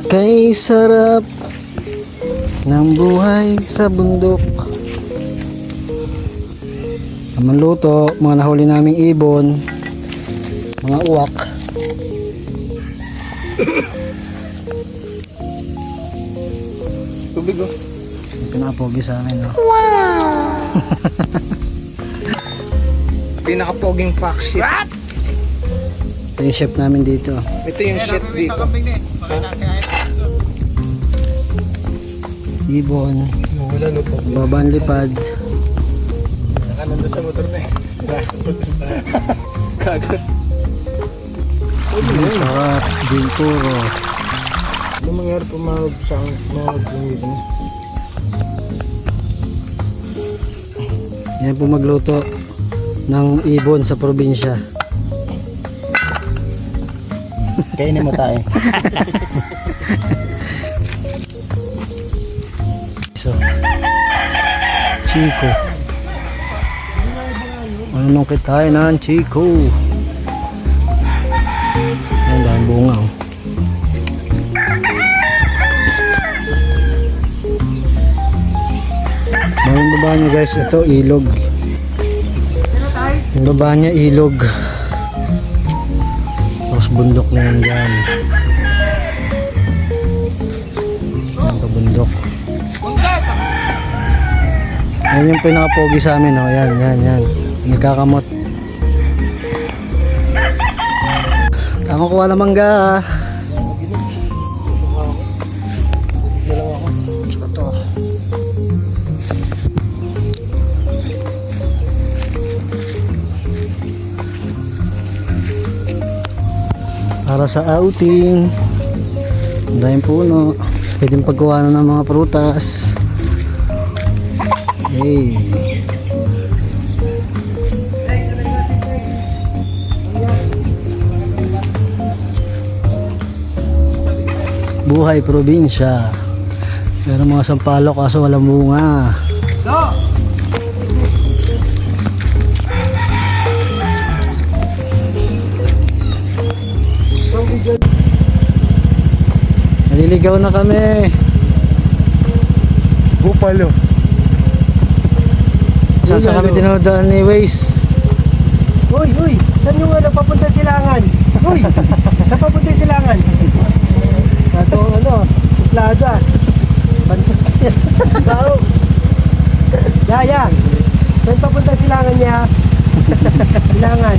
Kay sarap ng buhay sa bundok. Ang luto, mga nahuli naming ibon, mga uwak. Tubig oh. Pinapogi sa amin, no? Wow! Pinaka-poging pack shit. What? Ito yung chef namin dito. Ito yung shit dito. Ibon, Wala no po. babang lipad. Nandun sa motor na eh. Kagat. Ang sarap, din puro. Ano mangyari po mga dito? Yan po magluto ng ibon sa probinsya. Kainin mo tayo. So, Chico. Ano nung tayo na Chico? Ang dahil bunga, oh. Yung baba niya guys, ito ilog. Yung baba niya ilog. Tapos bundok na yan dyan. Yan pa bundok. Yan yung pinaka-pogi sa amin, oh. Yan. Nagkakamot. Tama kuha na mangga. Ito. Para sa outing. Ang daming puno. Pwedeng pagkuha na ng mga prutas. Hey. Buhay probinsya. Pero mga sampalok kaso walang bunga. Naliligaw na kami. Bupalo. Saan sa kami tinodaan ni Waze? Uy! Saan yung napapunta silangan? Uy! Napapunta silangan? Ito plaza. Bao! Yaya! Saan papunta silangan niya? Silangan.